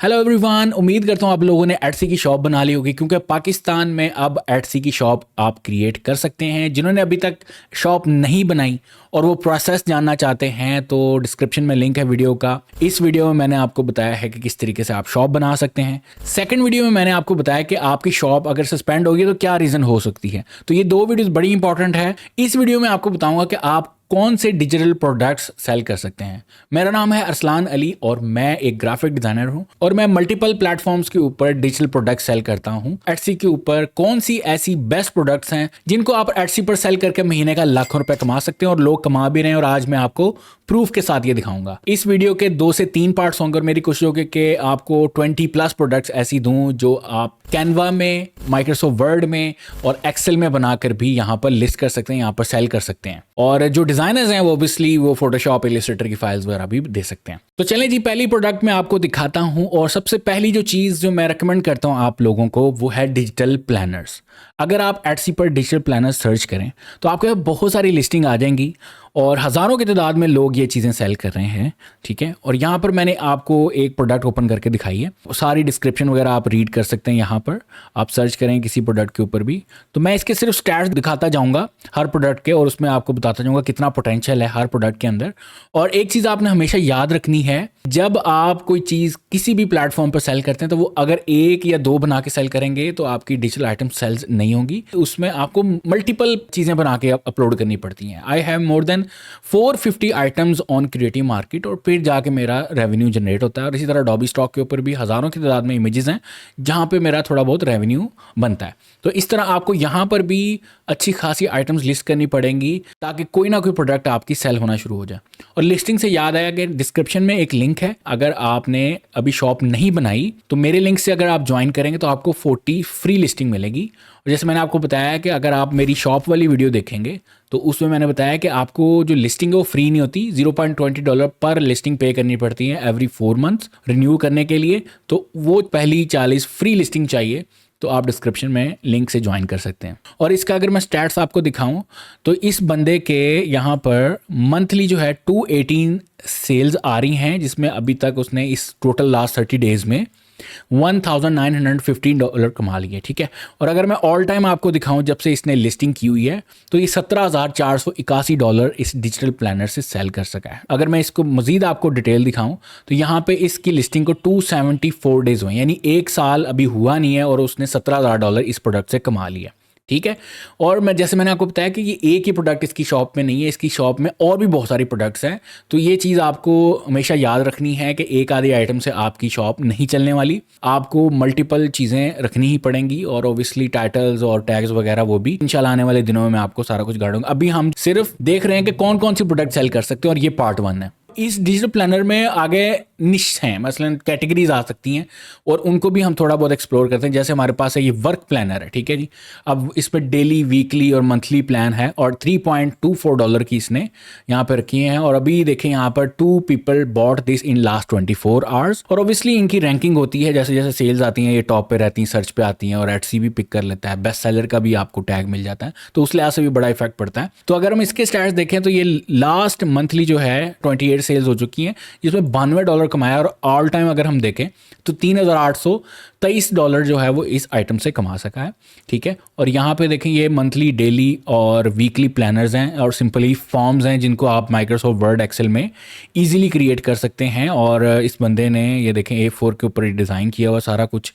Hello everyone, उम्मीद करता हूँ आप लोगों ने एटसी की शॉप बना ली होगी क्योंकि पाकिस्तान में अब एटसी की शॉप आप क्रिएट कर सकते हैं। जिन्होंने अभी तक शॉप नहीं बनाई और वो प्रोसेस जानना चाहते हैं तो डिस्क्रिप्शन में लिंक है वीडियो का। इस वीडियो में मैंने आपको बताया है कि किस तरीके से आप शॉप बना सकते हैं। सेकंड वीडियो में मैंने आपको बताया कि आपकी शॉप अगर सस्पेंड होगी तो क्या रीज़न हो सकती है। तो ये दो वीडियोस बड़ी इंपॉर्टेंट है। इस वीडियो में आपको बताऊंगा कि आप कौन से डिजिटल प्रोडक्ट्स सेल कर सकते हैं। मेरा नाम है अरसलान अली और मैं एक ग्राफिक डिजाइनर हूं और मैं मल्टीपल प्लेटफॉर्म्स के ऊपर डिजिटल प्रोडक्ट्स सेल करता हूं। एटसी के ऊपर कौन सी ऐसी बेस्ट प्रोडक्ट्स हैं जिनको आप एटसी पर सेल करके महीने का लाखों रुपए कमा सकते हैं और लोग कमा भी रहे हैं, और आज मैं आपको प्रूफ के साथ ये दिखाऊंगा। इस वीडियो के 2 से 3 पार्ट्स होंगे और मेरी कोशिश होगी कि आपको 20+ प्रोडक्ट्स ऐसी दूं जो आप कैनवा में, माइक्रोसॉफ्ट वर्ड में और एक्सेल में बनाकर भी यहाँ पर लिस्ट कर सकते हैं, यहाँ पर सेल कर सकते हैं। और जो डिजाइनर्स हैं वो ऑब्वियसली वो फोटोशॉप, इलस्ट्रेटर की फाइल्स वगैरह भी दे सकते हैं। तो चलें जी, पहली प्रोडक्ट मैं आपको दिखाता हूं। और सबसे पहली जो चीज़ जो मैं रेकमेंड करता हूं आप लोगों को वो है डिजिटल प्लानर्स। अगर आप एटसी पर डिजिटल प्लानर सर्च करें तो आपको बहुत सारी लिस्टिंग आ जाएंगी और हज़ारों की तादाद में लोग ये चीज़ें सेल कर रहे हैं, ठीक है। और यहाँ पर मैंने आपको एक प्रोडक्ट ओपन करके दिखाई है। सारी डिस्क्रिप्शन वगैरह आप रीड कर सकते हैं। यहाँ पर आप सर्च करें किसी प्रोडक्ट के ऊपर भी, तो मैं इसके सिर्फ स्टैट्स दिखाता जाऊँगा हर प्रोडक्ट के, और उसमें आपको बताता जाऊँगा कितना पोटेंशियल है हर प्रोडक्ट के अंदर। और एक चीज़ आपने हमेशा याद रखनी है, जब आप कोई चीज़ किसी भी प्लेटफॉर्म पर सेल करते हैं तो वो अगर 1 या 2 बना के सेल करेंगे तो आपकी डिजिटल आइटम सेल्स नहीं होंगी। उसमें आपको मल्टीपल चीज़ें बना के अपलोड करनी पड़ती हैं। I have more than 450 items on creative market और फिर जाके मेरा रेवेन्यू जनरेट होता है। और इसी तरह डॉबी स्टॉक के ऊपर भी हज़ारों की तादाद में इमेजेस हैं जहाँ पे मेरा थोड़ा बहुत रेवेन्यू बनता है। तो इस तरह आपको यहाँ पर भी अच्छी खासी आइटम्स लिस्ट करनी पड़ेंगी ताकि कोई ना कोई प्रोडक्ट आपकी सेल होना शुरू हो जाए। और लिस्टिंग से याद आया कि डिस्क्रिप्शन में एक लिंक है, अगर आपने अभी शॉप नहीं बनाई तो मेरे लिंक से अगर आप ज्वाइन करेंगे तो आपको 40 फ्री लिस्टिंग मिलेगी। और जैसे मैंने आपको बताया कि अगर आप मेरी शॉप वाली वीडियो देखेंगे तो उसमें मैंने बताया कि आपको जो लिस्टिंग है वो फ्री नहीं होती, $0.20 पर लिस्टिंग पे करनी पड़ती है एवरी 4 मंथ्स रिन्यू करने के लिए। तो वो पहली 40 फ्री लिस्टिंग चाहिए तो आप डिस्क्रिप्शन में लिंक से ज्वाइन कर सकते हैं। और इसका अगर मैं स्टैट्स आपको दिखाऊं तो इस बंदे के यहाँ पर मंथली जो है 218 सेल्स आ रही हैं, जिसमें अभी तक उसने इस टोटल लास्ट 30 डेज में $1915 कमा लिए, ठीक है। और अगर मैं ऑल टाइम आपको दिखाऊं जब से इसने लिस्टिंग की हुई है तो ये $17,481 इस डिजिटल प्लानर से सेल कर सका है। अगर मैं इसको मजीद आपको डिटेल दिखाऊं तो यहाँ पे इसकी लिस्टिंग को 274 डेज हुए, यानी 1 साल अभी हुआ नहीं है और उसने $17,000 इस प्रोडक्ट से कमा लिया, ठीक है। और मैं जैसे मैंने आपको बताया कि ये एक ही प्रोडक्ट इसकी शॉप में नहीं है, इसकी शॉप में और भी बहुत सारी प्रोडक्ट्स हैं। तो ये चीज़ आपको हमेशा याद रखनी है कि एक आधी आइटम से आपकी शॉप नहीं चलने वाली, आपको मल्टीपल चीज़ें रखनी ही पड़ेंगी। और ऑब्वियसली टाइटल्स और टैग्स वगैरह वो भी इंशाल्लाह आने वाले दिनों में मैं आपको सारा कुछ गाड़ूंगा। अभी हम सिर्फ देख रहे हैं कि कौन कौन सी प्रोडक्ट सेल कर सकते हैं और ये पार्ट 1 है। इस डिजिटल प्लानर में आगे निश हैं, मसलन कैटेगरीज आ सकती हैं और उनको भी हम थोड़ा बहुत एक्सप्लोर करते हैं। जैसे हमारे पास है ये वर्क प्लानर है, ठीक है जी। अब इस पर डेली, वीकली और मंथली प्लान है और $3.24 की इसने यहाँ पर रखी हैं। और अभी देखें यहाँ पर 2 people bought this in last 24 hours। और ऑब्वियसली इनकी रैंकिंग होती है, जैसे जैसे सेल्स आती हैं ये टॉप पे रहती हैं, सर्च पे आती हैं और एटसी भी पिक कर लेता है, बेस्ट सेलर का भी आपको टैग मिल जाता है, तो उस लिहाज से भी बड़ा इफेक्ट पड़ता है। तो अगर हम इसके स्टैट्स देखें तो ये लास्ट मंथली जो है 28 सेल्स हो चुकी हैं जिसमें $92 कमाया। और ऑल टाइम अगर हम देखें तो $3,823 जो है वो इस आइटम से कमा सका है, ठीक है। और यहाँ पे देखें ये मंथली, डेली और वीकली प्लानर्स हैं और सिंपली फॉर्म्स हैं जिनको आप माइक्रोसॉफ्ट वर्ड, एक्सेल में इजीली क्रिएट कर सकते हैं। और इस बंदे ने ये देखें A4 के ऊपर डिज़ाइन किया हुआ सारा कुछ।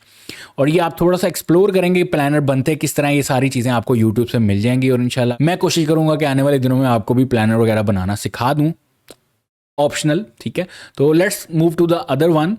और ये आप थोड़ा सा एक्सप्लोर करेंगे प्लानर बनते किस तरह, ये सारी चीज़ें आपको यूट्यूब से मिल जाएंगी। और इंशाल्लाह मैं कोशिश करूँगा कि आने वाले दिनों में आपको भी प्लानर वगैरह बनाना सिखा दूँ, ऑप्शनल, ठीक है। तो let's move to the other one.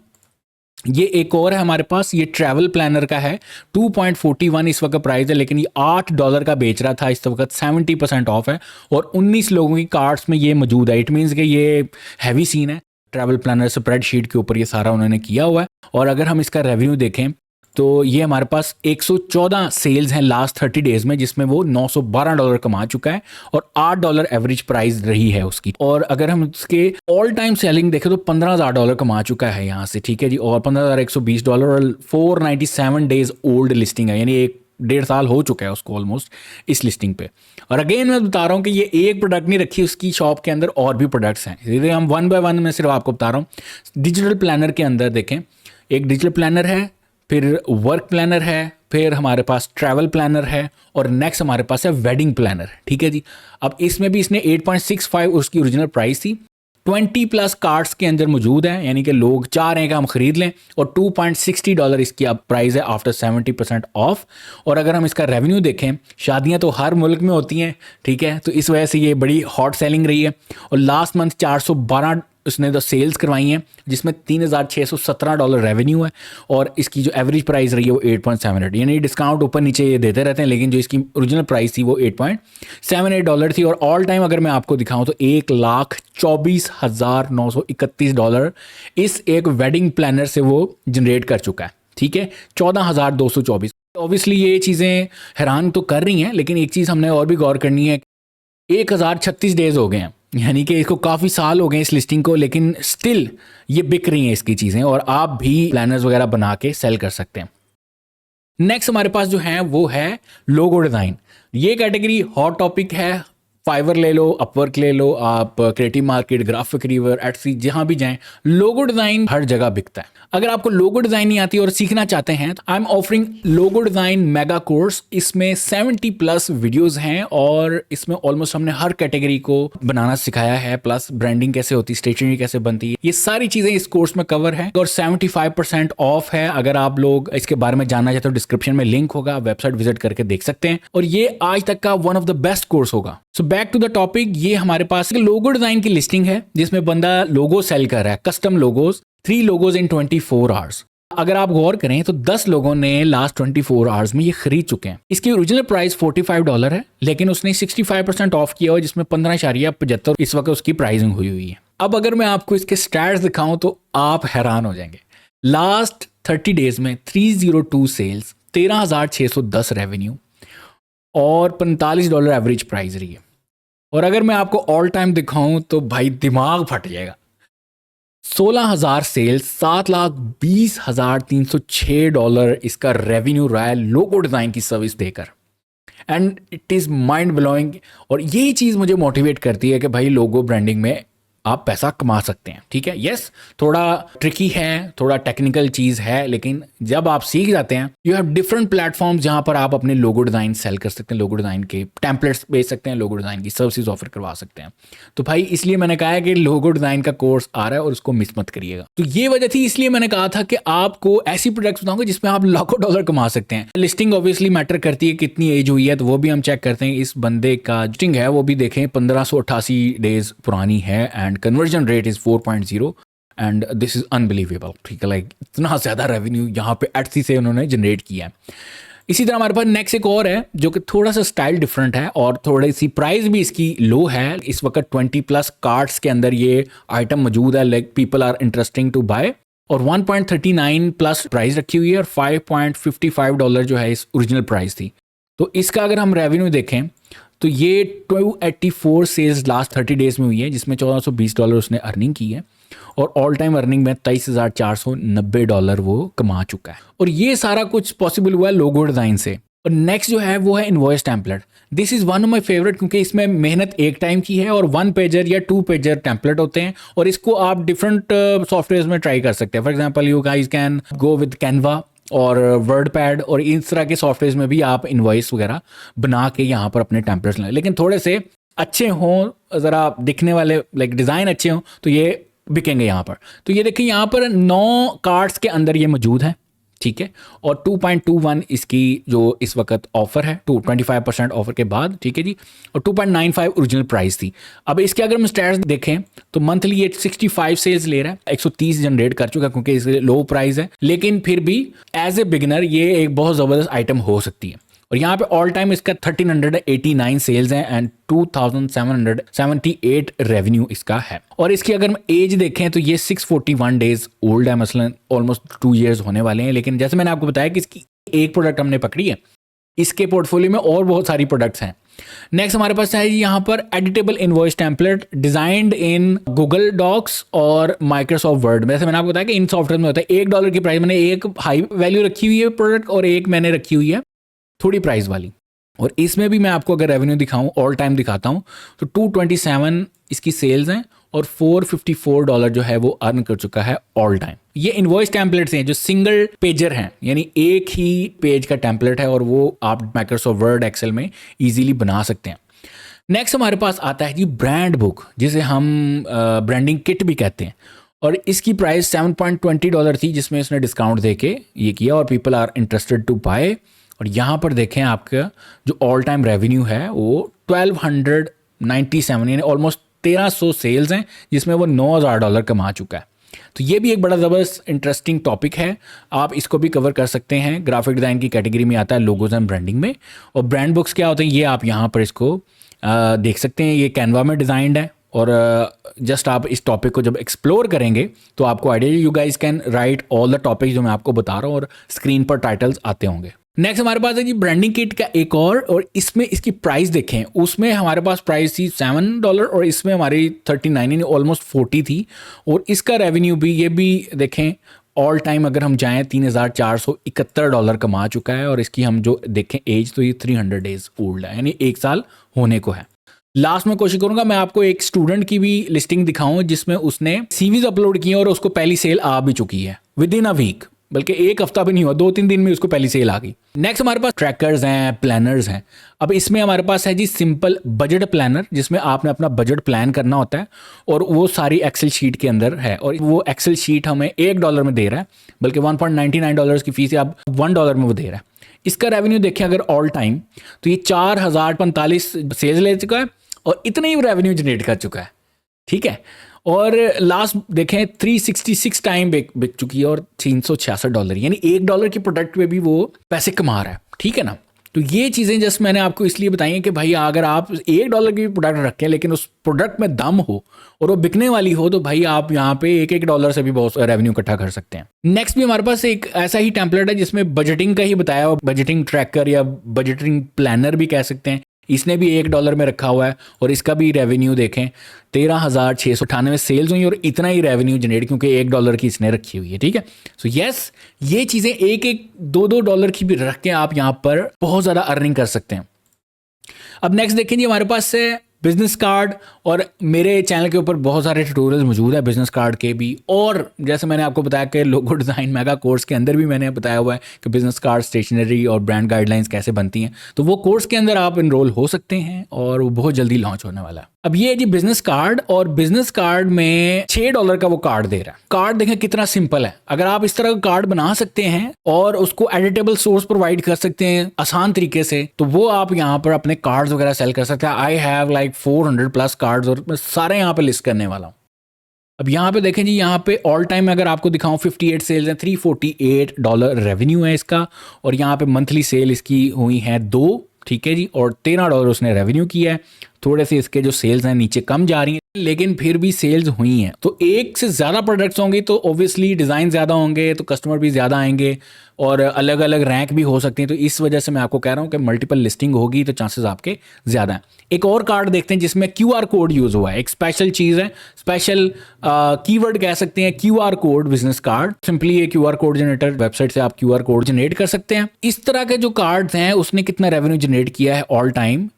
ये एक और है हमारे पास, ये ट्रैवल प्लानर का है। 2.41 इस वक्त प्राइस है, लेकिन ये $8 का बेच रहा था, इस वक्त 70% ऑफ है और 19 लोगों की कार्ट्स में ये मौजूद है। इट मीन्स कि ये हैवी सीन है। ट्रैवल प्लानर स्प्रेडशीट के ऊपर ये सारा उन्होंने किया हुआ है। और अगर हम इसका रेवेन्यू देखें तो ये हमारे पास 114 सेल्स हैं लास्ट 30 डेज में, जिसमें वो $912 कमा चुका है और $8 एवरेज प्राइस रही है उसकी। और अगर हम उसके ऑल टाइम सेलिंग देखें तो $15,000 कमा चुका है यहाँ से, ठीक है जी। और $15,120 और 497 डेज ओल्ड लिस्टिंग है, यानी 1.5 साल हो चुका है उसको ऑलमोस्ट इस लिस्टिंग पे। और अगेन मैं बता रहा हूँ कि ये एक प्रोडक्ट नहीं रखी उसकी शॉप के अंदर, और भी प्रोडक्ट्स हैं। हम 1 by 1 में सिर्फ आपको बता रहा हूँ। डिजिटल प्लानर के अंदर देखें, एक डिजिटल प्लानर है, फिर वर्क प्लानर है, फिर हमारे पास ट्रैवल प्लानर है और नेक्स्ट हमारे पास है वेडिंग प्लानर। ठीक है जी। अब इसमें भी इसने 8.65 उसकी ओरिजिनल प्राइस थी, 20+ कार्ड्स के अंदर मौजूद है, यानी कि लोग चाह रहे हैं कि हम खरीद लें, और $2.60 इसकी अब प्राइस है आफ्टर 70% ऑफ। और अगर हम इसका रेवेन्यू देखें, शादियां तो हर मुल्क में होती हैं, ठीक है, तो इस वजह से ये बड़ी हॉट सेलिंग रही है। और लास्ट मंथ 412 उसने तो सेल्स करवाई हैं, जिसमें $3,617 रेवेन्यू है, और इसकी जो एवरेज प्राइस रही है वो 8.78, यानी डिस्काउंट ऊपर नीचे ये देते रहते हैं, लेकिन जो इसकी ओरिजिनल प्राइस थी वो $8.78 थी। और ऑल टाइम अगर मैं आपको दिखाऊं तो $1,24,931 इस एक वेडिंग प्लानर से वो जनरेट कर चुका है। ठीक है, 14,224। ऑब्वियसली ये चीज़ें हैरान तो कर रही हैं, लेकिन एक चीज़ हमने और भी गौर करनी है, 1036 डेज हो गए हैं, यानी कि इसको काफ़ी साल हो गए इस लिस्टिंग को, लेकिन स्टिल ये बिक रही हैं इसकी चीज़ें, और आप भी प्लानर्स वगैरह बना के सेल कर सकते हैं। नेक्स्ट हमारे पास जो है वो है लोगो डिज़ाइन। ये कैटेगरी हॉट टॉपिक है, फाइवर ले लो, अपवर्क ले लो, आप creative market, graphic river, Etsy, जहां भी जाएं, लोगो डिज़ाइन हर जगह बिकता है। अगर आपको लोगो डिज़ाइन नहीं आती और सीखना चाहते हैं तो I am offering logo design mega course. इसमें 70+ वीडियोस हैं और इसमें ऑलमोस्ट हमने हर कैटेगरी को बनाना सिखाया है, प्लस ब्रांडिंग कैसे होती है, स्टेशनरी कैसे बनती है, ये सारी चीज़ें इस कोर्स में कवर है। और 75% ऑफ है। अगर आप लोग इसके बारे में जानना चाहते हो, डिस्क्रिप्शन में लिंक होगा, आप वेबसाइट विजिट करके देख सकते हैं। और ये आज तक का one of the best course होगा। So back to the topic, ये हमारे पास लोगो डिजाइन की लिस्टिंग है, जिसमें बंदा लोगो सेल कर रहा है, कस्टम लोगोज, 3 लोगोज इन 24 आवर्स। अगर आप गौर करें तो 10 लोगों ने लास्ट 24 आवर्स में ये खरीद चुके हैं। इसकी ओरिजिनल प्राइस $45 है, लेकिन उसने 65% ऑफ किया हुआ, जिसमें 15.75 इस वक्त उसकी प्राइसिंग हुई है। अब अगर मैं आपको इसके स्टैट्स दिखाऊं तो आप हैरान हो जाएंगे। लास्ट 30 डेज में 302 सेल्स, 13,610 रेवेन्यू और $45 एवरेज प्राइस रही है। और अगर मैं आपको ऑल टाइम दिखाऊं तो भाई दिमाग फट जाएगा। 16,000 सेल्स, $7,20,306 इसका रेवेन्यू रहा है लोगो डिज़ाइन की सर्विस देकर। And it is mind blowing. और यही चीज़ मुझे मोटिवेट करती है कि भाई लोगो ब्रांडिंग में आप पैसा कमा सकते हैं। ठीक है, यस थोड़ा ट्रिकी है, थोड़ा टेक्निकल चीज़ है, लेकिन जब आप सीख जाते हैं, यू हैव डिफरेंट प्लेटफॉर्म्स जहां पर आप अपने लोगो डिज़ाइन सेल कर सकते हैं, लोगो डिज़ाइन के टेम्पलेट्स बेच सकते हैं, लोगो डिज़ाइन की सर्विसेज ऑफर करवा सकते हैं। तो भाई इसलिए मैंने कहा है कि लोगो डिज़ाइन का कोर्स आ रहा है और उसको मिस मत करिएगा। तो ये वजह थी, इसलिए मैंने कहा था कि आपको ऐसी प्रोडक्ट्स बताऊंगा जिसमें आप लाखों डॉलर कमा सकते हैं। लिस्टिंग ऑब्वियसली मैटर करती है, कितनी एज हुई है तो वो भी हम चेक करते हैं। इस बंदे का लिस्टिंग है वो भी देखें, 1588 डेज पुरानी है, and conversion rate is 4.0 and this is unbelievable. ठीक है, लाइक इतना ज़्यादा रेवेन्यू यहाँ पे एटसी से उन्होंने जनरेट किया है। इसी तरह हमारे पास नेक्स्ट एक और है जो कि थोड़ा सा स्टाइल डिफरेंट है और थोड़ी सी प्राइस भी इसकी लो है। इस वक्त 20+ कार्ड्स के अंदर ये आइटम मौजूद है, like people are interesting to buy, और 1.39+ प्राइस रखी हुई है और $5.55 जो है इस ओरिजिनल प्राइस थी। तो इसका अगर हम रेवेन्यू देखें तो ये 284 सेल्स लास्ट 30 डेज में हुई है, जिसमें $1420 उसने अर्निंग की है, और ऑल टाइम अर्निंग में $23,490 वो कमा चुका है। और ये सारा कुछ पॉसिबल हुआ है लोगो डिज़ाइन से। और नेक्स्ट जो है वो है invoice template. This is one of my favourite, क्योंकि इसमें मेहनत एक टाइम की है और 1 पेजर या 2 पेजर टेम्पलेट होते हैं, और इसको आप डिफरेंट सॉफ्टवेयर में ट्राई कर सकते हैं। For example you guys can go with Canva और वर्डपैड, और इस तरह के सॉफ्टवेयर में भी आप इनवॉइस वगैरह बना के यहाँ पर अपने टेम्पलेट्स लाएं, लेकिन थोड़े से अच्छे हों, ज़रा दिखने वाले, लाइक डिज़ाइन अच्छे हों, तो ये बिकेंगे यहाँ पर। तो ये देखिए यहाँ पर 9 कार्ड्स के अंदर ये मौजूद है। ठीक है, और 2.21 इसकी जो इस वक्त ऑफर है, 25% ऑफर के बाद। ठीक है जी, और 2.95 ओरिजिनल प्राइस थी। अब इसके अगर हम स्टैट्स देखें तो मंथली ये 65 सेल्स ले रहा है, 130 जनरेट कर चुका है, क्योंकि इसके लो प्राइस है, लेकिन फिर भी एज ए बिगिनर ये एक बहुत ज़बरदस्त आइटम हो सकती है। और यहाँ पे ऑल टाइम इसका 1389 सेल्स हैं एंड 2778 रेवेन्यू इसका है। और इसकी अगर हम एज देखें तो ये 641 डेज ओल्ड है, मसलन ऑलमोस्ट 2 years होने वाले हैं। लेकिन जैसे मैंने आपको बताया कि इसकी एक प्रोडक्ट हमने पकड़ी है, इसके पोर्टफोलियो में और बहुत सारी प्रोडक्ट्स हैं। नेक्स्ट हमारे पास है यहाँ पर editable invoice template designed in Google Docs और माइक्रोसॉफ्ट वर्ड। वैसे मैंने आपको बताया कि इन सॉफ्टवेयर में होता है $1 की प्राइस, मैंने एक हाई वैल्यू रखी हुई है प्रोडक्ट और एक मैंने रखी हुई है थोड़ी प्राइस वाली। और इसमें भी मैं आपको अगर रेवेन्यू दिखाऊं, ऑल टाइम दिखाता हूं, तो 227 इसकी सेल्स हैं और $454 जो है वो अर्न कर चुका है ऑल टाइम। ये इनवॉइस टेम्पलेट्स हैं जो सिंगल पेजर हैं, यानी एक ही पेज का टेम्पलेट है और वो आप माइक्रोसॉफ्ट वर्ड एक्सेल में इजीली बना सकते हैं। नेक्स्ट हमारे पास आता है जी ब्रांड बुक, जिसे हम ब्रांडिंग किट भी कहते हैं, और इसकी प्राइस $7.20 थी, जिसमें इसने डिस्काउंट देके ये किया और people are interested to buy. और यहाँ पर देखें आपका जो ऑल टाइम रेवेन्यू है वो 1297, यानी ऑलमोस्ट 1300 सेल्स हैं, जिसमें वो $9000 कमा चुका है। तो ये भी एक बड़ा ज़बरदस्त इंटरेस्टिंग टॉपिक है, आप इसको भी कवर कर सकते हैं। ग्राफिक डिज़ाइन की कैटेगरी में आता है, लोगोज एंड ब्रांडिंग में। और ब्रांड बुक्स क्या होते हैं ये आप यहाँ पर इसको देख सकते हैं। ये कैनवा में डिज़ाइंड है और जस्ट आप इस टॉपिक को जब एक्सप्लोर करेंगे तो आपको idea, you guys can write all the topics जो मैं आपको बता रहा हूँ और स्क्रीन पर टाइटल्स आते होंगे। नेक्स्ट हमारे पास है जी ब्रांडिंग किट का एक और इसमें इसकी प्राइस देखें, उसमें हमारे पास प्राइस थी $7 और इसमें हमारी 39 यानी ऑलमोस्ट 40 थी। और इसका रेवेन्यू भी ये भी देखें ऑल टाइम अगर हम जाएं $3471 कमा चुका है। और इसकी हम जो देखें एज तो ये 300 डेज ओल्ड है, यानी 1 साल होने को है। लास्ट में कोशिश करूंगा मैं आपको एक स्टूडेंट की भी लिस्टिंग दिखाऊं जिसमें उसने सीवीज अपलोड किए और उसको पहली सेल आ भी चुकी है विद इन अ वीक, बल्कि 1 हफ्ता भी नहीं हुआ, 2-3 दिन में उसको पहली सेल आ गई। नेक्स्ट हमारे पास ट्रैकर्स हैं, प्लानर्स हैं। अब इसमें हमारे पास है जी सिंपल बजट प्लानर, जिसमें आपने अपना बजट प्लान करना होता है और वो सारी एक्सेल शीट के अंदर है। और वो एक्सेल शीट हमें $1 में दे रहा है, बल्कि $1.99 की फीस है, अब $1 में वो दे रहा है। इसका रेवेन्यू देखें अगर ऑल टाइम तो ये 4045 सेल्स ले चुका है और इतने ही रेवेन्यू जनरेट कर चुका है, ठीक है। और लास्ट देखें 366 टाइम बिक चुकी है और $366, यानी $1 के प्रोडक्ट पे भी वो पैसे कमा रहा है, ठीक है ना। तो ये चीज़ें जस्ट मैंने आपको इसलिए बताई हैं कि भाई अगर आप $1 की भी प्रोडक्ट रखें लेकिन उस प्रोडक्ट में दम हो और वो बिकने वाली हो तो भाई आप यहाँ पे $1 से भी बहुत रेवेन्यू इकट्ठा कर सकते हैं। नेक्स्ट भी हमारे पास एक ऐसा ही टेम्पलेट है जिसमें बजटिंग का ही बताया हुआ, बजटिंग ट्रैकर या बजटिंग प्लानर भी कह सकते हैं। इसने भी $1 में रखा हुआ है और इसका भी रेवेन्यू देखें 13,698 सेल्स हुई और इतना ही रेवेन्यू जनरेट, क्योंकि $1 की इसने रखी हुई है, ठीक है। सो यस, ये चीज़ें $1-2 की भी रख के आप यहाँ पर बहुत ज़्यादा अर्निंग कर सकते हैं। अब नेक्स्ट देखें जी हमारे पास है बिजनेस कार्ड, और मेरे चैनल के ऊपर बहुत सारे ट्यूटोरियल्स मौजूद है बिजनेस कार्ड के भी। और जैसे मैंने आपको बताया कि लोगो डिज़ाइन मेगा कोर्स के अंदर भी मैंने बताया हुआ है कि बिजनेस कार्ड स्टेशनरी और ब्रांड गाइडलाइंस कैसे बनती हैं, तो वो कोर्स के अंदर आप इनरोल हो सकते हैं और वो बहुत जल्दी लॉन्च होने वाला है। अब ये जी बिजनेस कार्ड, और बिजनेस कार्ड में $6 का वो कार्ड दे रहा है। कार्ड देखें कितना सिंपल है, अगर आप इस तरह का कार्ड बना सकते हैं और उसको एडिटेबल सोर्स प्रोवाइड कर सकते हैं आसान तरीके से, तो वो आप यहाँ पर अपने कार्ड्स वगैरह सेल कर सकते हैं। आई हैव लाइक 400+ कार्ड्स और मैं सारे यहाँ पे लिस्ट करने वाला हूँ। अब यहाँ पे देखें जी, यहाँ पे ऑल टाइम अगर आपको दिखाऊं 58 सेल्स हैं, $348 रेवेन्यू है इसका, और यहाँ पे मंथली सेल इसकी हुई है 2, ठीक है जी, और $13 उसने रेवेन्यू किया है। थोड़े से इसके जो सेल्स हैं नीचे कम जा रही हैं, लेकिन फिर भी सेल्स हुई हैं। तो एक से ज़्यादा प्रोडक्ट्स होंगे तो ऑब्वियसली डिज़ाइन ज़्यादा होंगे तो कस्टमर भी ज़्यादा आएंगे और अलग अलग रैंक भी हो सकती हैं। तो इस वजह से मैं आपको कह रहा हूँ कि मल्टीपल लिस्टिंग होगी तो चांसेस आपके ज़्यादा हैं। एक और कार्ड देखते हैं जिसमें QR कोड यूज़ हुआ है, एक स्पेशल चीज़ है, स्पेशल कीवर्ड कह सकते हैं, QR code business card. Simply ये QR कोड जनरेटर वेबसाइट से आप QR कोड जनरेट कर सकते हैं। इस तरह के जो कार्ड्स हैं उसने कितना रेवेन्यू जनरेट किया है ऑल टाइम,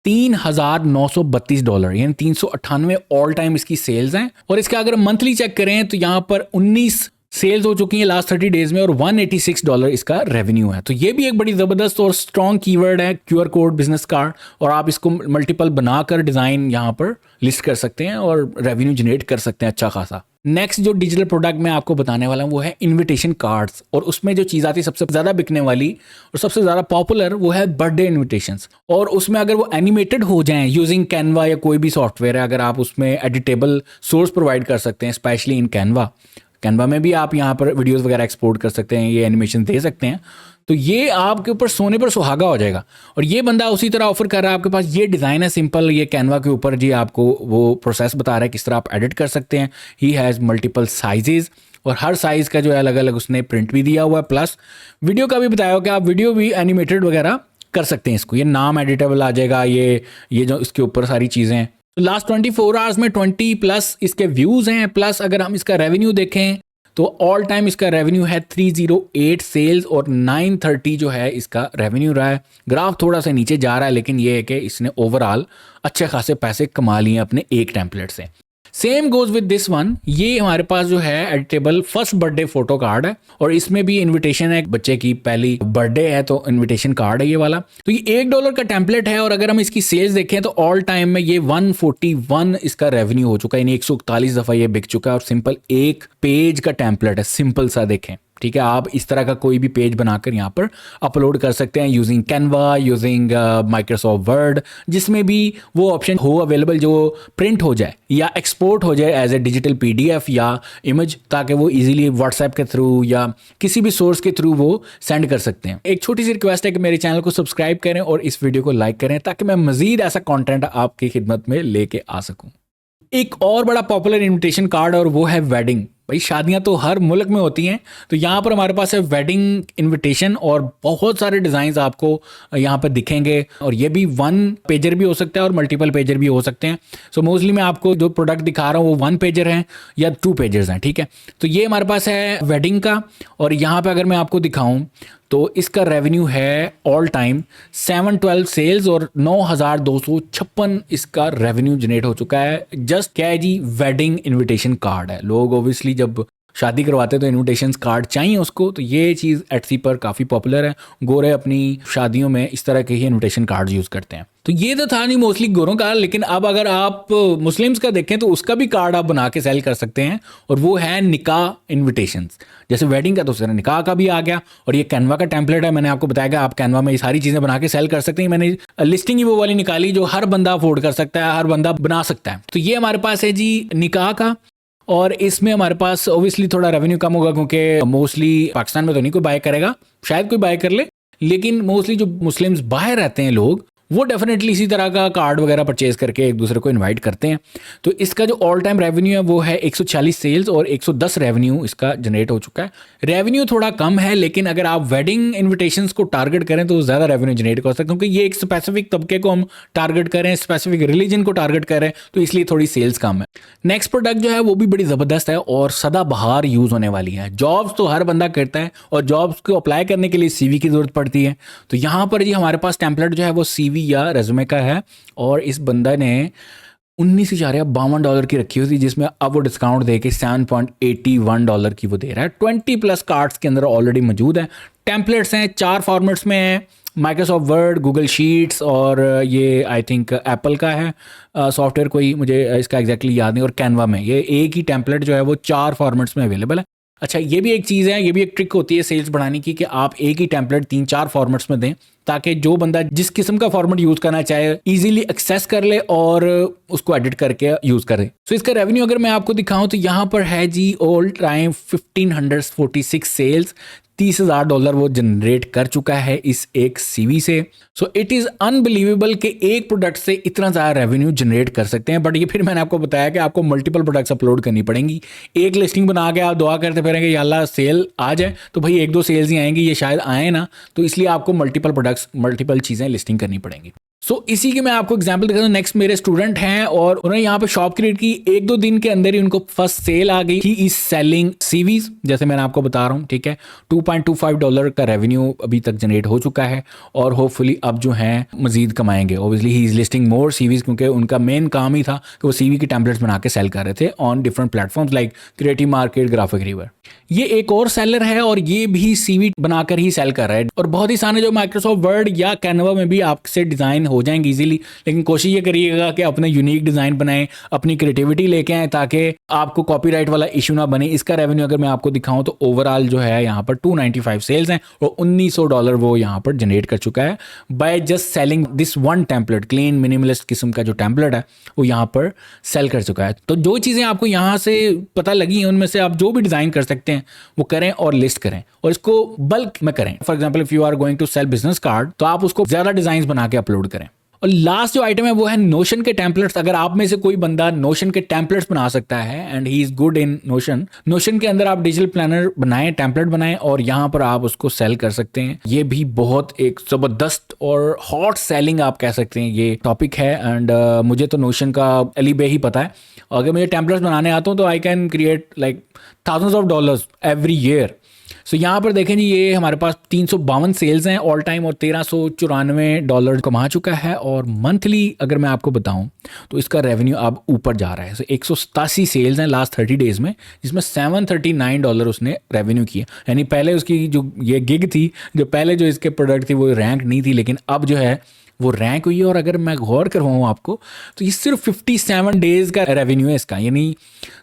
$3,932, यानी 398 ऑल टाइम इसकी सेल्स हैं। और इसका अगर मंथली चेक करें तो यहाँ पर 19 सेल्स हो चुकी हैं लास्ट 30 डेज में और $186 इसका रेवेन्यू है। तो ये भी एक बड़ी ज़बरदस्त और स्ट्रॉन्ग कीवर्ड है QR कोड बिजनेस कार्ड, और आप इसको मल्टीपल बनाकर डिज़ाइन यहाँ पर लिस्ट कर सकते हैं और रेवेन्यू जनरेट कर सकते हैं अच्छा खासा। नेक्स्ट जो डिजिटल प्रोडक्ट मैं आपको बताने वाला हूँ वो है इनविटेशन कार्ड्स, और उसमें जो चीज़ आती है सबसे ज़्यादा बिकने वाली और सबसे ज़्यादा पॉपुलर वो है बर्थडे इनविटेशंस। और उसमें अगर वो एनिमेटेड हो जाएं यूजिंग कैनवा या कोई भी सॉफ्टवेयर है, अगर आप उसमें एडिटेबल सोर्स प्रोवाइड कर सकते हैं, स्पेशली इन कैनवा में भी आप यहाँ पर वीडियोस वगैरह एक्सपोर्ट कर सकते हैं, ये एनिमेशन दे सकते हैं, तो ये आपके ऊपर सोने पर सुहागा हो जाएगा। और ये बंदा उसी तरह ऑफर कर रहा है, आपके पास ये डिज़ाइन है सिंपल, ये कैनवा के ऊपर जी आपको वो प्रोसेस बता रहा है किस तरह आप एडिट कर सकते हैं। ही हैज़ मल्टीपल साइजेज़ और हर साइज़ का जो है अलग अलग उसने प्रिंट भी दिया हुआ है, प्लस वीडियो का भी बताया हो कि आप वीडियो भी एनिमेटेड वगैरह कर सकते हैं इसको। ये नाम एडिटेबल आ जाएगा, ये जो इसके ऊपर सारी चीज़ें हैं। तो लास्ट 24 आवर्स में 20+ इसके व्यूज़ हैं, प्लस अगर हम इसका रेवेन्यू देखें तो ऑल टाइम इसका रेवेन्यू है 308 सेल्स और 930 जो है इसका रेवेन्यू रहा है। ग्राफ थोड़ा सा नीचे जा रहा है, लेकिन ये है कि इसने ओवरऑल अच्छे खासे पैसे कमा लिए अपने एक टेम्पलेट से। Same goes with this one, ये हमारे पास जो है editable first birthday photo card है और इसमें भी इनविटेशन है, बच्चे की पहली बर्थडे है तो इनविटेशन कार्ड है ये वाला। तो ये $1 का टेम्पलेट है और अगर हम इसकी सेल्स देखें तो ऑल टाइम में ये 141 इसका रेवेन्यू हो चुका है, यानी 141 दफा ये बिक चुका है और सिंपल एक पेज का टेम्पलेट है, सिंपल सा देखें, ठीक है। आप इस तरह का कोई भी पेज बनाकर यहाँ पर अपलोड कर सकते हैं using Canva, using Microsoft word, जिसमें भी वो ऑप्शन हो अवेलेबल जो प्रिंट हो जाए या एक्सपोर्ट हो जाए एज ए डिजिटल PDF या इमेज, ताकि वो इजीली व्हाट्सएप के थ्रू या किसी भी सोर्स के थ्रू वो सेंड कर सकते हैं। एक छोटी सी रिक्वेस्ट है कि मेरे चैनल को सब्सक्राइब करें और इस वीडियो को लाइक करें ताकि मैं मजीद ऐसा कॉन्टेंट आपकी खिदमत में लेके आ सकूँ। एक और बड़ा पॉपुलर इनविटेशन कार्ड और वो है वेडिंग। भाई शादियां तो हर मुल्क में होती हैं, तो यहाँ पर हमारे पास है वेडिंग इनविटेशन और बहुत सारे डिज़ाइंस आपको यहाँ पर दिखेंगे और ये भी 1 पेजर भी हो सकता है और मल्टीपल पेजर भी हो सकते हैं। सो मोस्टली मैं आपको जो प्रोडक्ट दिखा रहा हूँ वो 1 पेजर हैं या 2 पेजर्स हैं, ठीक है। तो ये हमारे पास है वेडिंग का और यहाँ पर अगर मैं आपको दिखाऊँ तो इसका रेवेन्यू है ऑल टाइम 712 सेल्स और 9,256 इसका रेवेन्यू जनरेट हो चुका है। जस्ट क्या है जी, वेडिंग इनविटेशन कार्ड है। लोग ओब्वियसली जब शादी करवाते हैं तो इनविटेशन कार्ड चाहिए उसको, तो ये चीज़ एटसी पर काफ़ी पॉपुलर है। गोरे अपनी शादियों में इस तरह के ही इनविटेशन कार्ड यूज़ करते हैं। तो ये तो था नहीं मोस्टली गोरों का, लेकिन अब अगर आप मुस्लिम्स का देखें तो उसका भी कार्ड आप बना के सेल कर सकते हैं और वो है निकाह इनविटेशंस। जैसे वेडिंग का तो सर निकाह का भी आ गया और ये कैनवा का टेम्पलेट है, मैंने आपको बताया कि आप कैनवा में ये सारी चीज़ें बना के सेल कर सकते हैं। मैंने लिस्टिंग ही वो वाली निकाली जो हर बंदा अफोर्ड कर सकता है, हर बंदा बना सकता है। तो ये हमारे पास है जी निकाह का और इसमें हमारे पास ओब्वियसली थोड़ा रेवेन्यू कम होगा क्योंकि मोस्टली पाकिस्तान में तो नहीं कोई बाय करेगा, शायद कोई बाय कर ले, लेकिन मोस्टली जो मुस्लिम्स बाहर रहते हैं लोग वो डेफिनेटली इसी तरह का कार्ड वगैरह परचेज करके एक दूसरे को इनवाइट करते हैं। तो इसका जो ऑल टाइम रेवेन्यू है वो है 146 सेल्स और 110 रेवेन्यू इसका जनरेट हो चुका है। रेवेन्यू थोड़ा कम है, लेकिन अगर आप वेडिंग इनविटेशंस को टारगेट करें तो ज़्यादा रेवेन्यू जनरेट कर सकते हैं क्योंकि ये एक स्पेसिफिक तबके को हम टारगेट करें, स्पेसिफिक रिलीजन को टारगेट करें, तो इसलिए थोड़ी सेल्स कम है। नेक्स्ट प्रोडक्ट जो है वो भी बड़ी ज़बरदस्त है और सदाबहार यूज़ होने वाली है। जॉब्स तो हर बंदा करता है और जॉब्स को अप्लाई करने के लिए CV की ज़रूरत पड़ती है। तो यहाँ पर जी हमारे पास टेम्पलेट जो है वो CV या रेज्यूमे का है और इस बंदा ने $19,52 की रखी हुई थी, जिसमें अब वो डिस्काउंट दे के $7.81 की वो दे रहा है। 20+ कार्ड्स के अंदर ऑलरेडी मौजूद है। टेम्पलेट्स हैं 4 फॉर्मेट्स में है, माइक्रोसॉफ्ट वर्ड, गूगल शीट्स और ये आई थिंक एप्पल का है सॉफ्टवेयर, कोई मुझे इसका एग्जैक्टली याद नहीं, और कैनवा में। ये एक ही टेम्पलेट जो है वो 4 फॉर्मेट्स में अवेलेबल है। अच्छा, ये भी एक चीज़ है, ये भी एक ट्रिक होती है सेल्स बढ़ाने की कि आप एक ही टेम्पलेट 3-4 फॉर्मेट्स में दें ताकि जो बंदा जिस किस्म का फॉर्मेट यूज़ करना चाहे इजीली एक्सेस कर ले और उसको एडिट करके यूज़ करे। सो इसका रेवेन्यू अगर मैं आपको दिखाऊं तो यहाँ पर है जी ऑल टाइम 1546 सेल्स, $30,000 वो जनरेट कर चुका है इस एक CV से। सो इट इज़ अनबिलीवेबल कि एक प्रोडक्ट से इतना ज़्यादा रेवेन्यू जनरेट कर सकते हैं। बट ये फिर मैंने आपको बताया कि आपको मल्टीपल प्रोडक्ट्स अपलोड करनी पड़ेंगी। एक लिस्टिंग बना के आप दुआ करते फिरेंगे या अल्लाह सेल आ जाए, तो भाई 1-2 सेल्स ही आएंगी, ये शायद आए ना, तो इसलिए आपको मल्टीपल प्रोडक्ट्स, मल्टीपल चीज़ें लिस्टिंग करनी पड़ेंगी। सो इसी के मैं आपको एग्जांपल दिखाता हूँ। नेक्स्ट मेरे स्टूडेंट हैं और उन्होंने यहाँ पे शॉप क्रिएट की, 1-2 दिन के अंदर ही उनको फर्स्ट सेल आ गई। ही इज सेलिंग CVs, जैसे मैंने आपको बता रहा हूँ, ठीक है। $2.25 का रेवेन्यू अभी तक जनरेट हो चुका है और होपफुली अब जो है मजीद कमाएंगे। Obviously he is listing more CVs क्योंकि उनका मेन काम ही था कि वो CV की टेम्पलेट्स बना के सेल कर रहे थे on different platforms like creative market, graphic river. ये एक और सेलर है और ये भी CV बनाकर ही सेल कर रहा है और बहुत ही सारे जो माइक्रोसॉफ्ट वर्ड या कैनवा में भी आपसे डिज़ाइन हो जाएंगे इजीली, लेकिन कोशिश ये करिएगा कि अपने यूनिक डिज़ाइन बनाएं, अपनी क्रिएटिविटी लेके आएँ ताकि आपको कॉपीराइट वाला इशू ना बने। इसका रेवेन्यू अगर मैं आपको दिखाऊं तो ओवरऑल जो है यहाँ पर 295 सेल्स हैं और $1,900 वो यहाँ पर जनरेट कर चुका है by just selling this one template. Clean minimalist किस्म का जो टेम्पलेट है वो यहाँ पर सेल कर चुका है। तो जो चीज़ें आपको यहाँ से पता लगी हैं उनमें से आप जो भी डिज़ाइन कर सकते हैं वो करें और लिस्ट करें और इसको बल्क में करें। For example if you are going to sell business card तो आप उसको ज़्यादा डिज़ाइन बना के अपलोड करें। और लास्ट जो आइटम है वो है नोशन के टेम्पलेट्स। अगर आप में से कोई बंदा नोशन के टेम्पलेट्स बना सकता है and he is good in notion के अंदर आप डिजिटल प्लानर बनाएं, टेम्पलेट बनाएं और यहाँ पर आप उसको सेल कर सकते हैं। ये भी बहुत एक जबरदस्त और हॉट सेलिंग आप कह सकते हैं ये टॉपिक है। एंड मुझे तो नोशन का अली बे ही पता है। अगर मुझे टेम्पलेट्स बनाने आते हो तो I can create like $1000s every year so यहाँ पर देखें जी, ये हमारे पास 352 सेल्स हैं ऑल टाइम और $1394 कमा चुका है। और मंथली अगर मैं आपको बताऊं तो इसका रेवेन्यू अब ऊपर जा रहा है। सो 187 सेल्स हैं लास्ट 30 डेज में, जिसमें $739 उसने रेवेन्यू किया। यानी पहले उसकी जो ये गिग थी, जो पहले जो इसके प्रोडक्ट थी वो रैंक नहीं थी, लेकिन अब जो है वो रैंक हुई है। और अगर मैं गौर करवाऊँ आपको तो ये सिर्फ 57 डेज का रेवेन्यू है इसका, यानी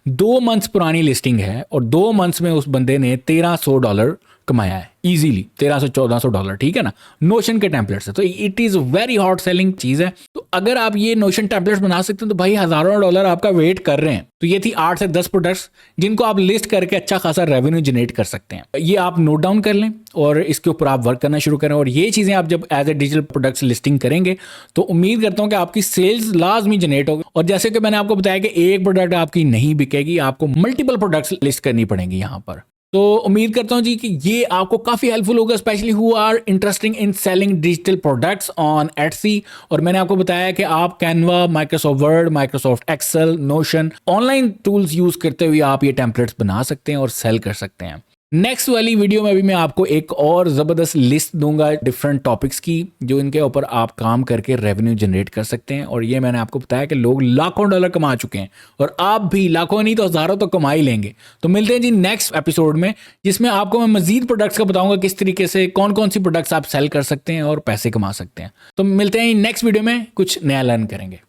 2 मंथ्स पुरानी लिस्टिंग है और 2 मंथ्स में उस बंदे ने $1300 कमाया है इजीली, $1300-1400, ठीक है ना, नोशन के टेम्पलेट से। तो it is very hot selling चीज़ है। तो अगर आप ये नोशन टेम्पलेट्स बना सकते हैं तो भाई हज़ारों डॉलर आपका वेट कर रहे हैं। तो ये थी 8 से 10 प्रोडक्ट्स जिनको आप लिस्ट करके अच्छा खासा रेवेन्यू जनरेट कर सकते हैं। ये आप नोट डाउन कर लें और इसके ऊपर आप वर्क करना शुरू करें। और ये चीज़ें आप जब as a digital products listing करेंगे तो उम्मीद करता हूँ कि आपकी सेल्स लाजमी जनरेट होगी। और जैसे कि मैंने आपको बताया कि एक प्रोडक्ट आपकी नहीं बिकेगी, आपको मल्टीपल प्रोडक्ट्स लिस्ट करनी पड़ेंगी यहाँ पर। तो उम्मीद करता हूँ जी कि ये आपको काफ़ी हेल्पफुल होगा, specially who are interesting in selling digital products on Etsy. और मैंने आपको बताया कि आप Canva, Microsoft Word, Microsoft Excel, Notion online tools use करते हुए आप ये टेम्पलेट्स बना सकते हैं और सेल कर सकते हैं। नेक्स्ट वाली वीडियो में भी मैं आपको एक और ज़बरदस्त लिस्ट दूंगा डिफरेंट टॉपिक्स की, जो इनके ऊपर आप काम करके रेवेन्यू जनरेट कर सकते हैं। और ये मैंने आपको बताया कि लोग लाखों डॉलर कमा चुके हैं और आप भी लाखों नहीं तो हज़ारों तो कमा ही लेंगे। तो मिलते हैं जी नेक्स्ट एपिसोड में, जिसमें आपको मैं मजीद प्रोडक्ट्स का बताऊंगा किस तरीके से कौन कौन सी प्रोडक्ट्स आप सेल कर सकते हैं और पैसे कमा सकते हैं। तो मिलते हैं नेक्स्ट वीडियो में, कुछ नया लर्न करेंगे।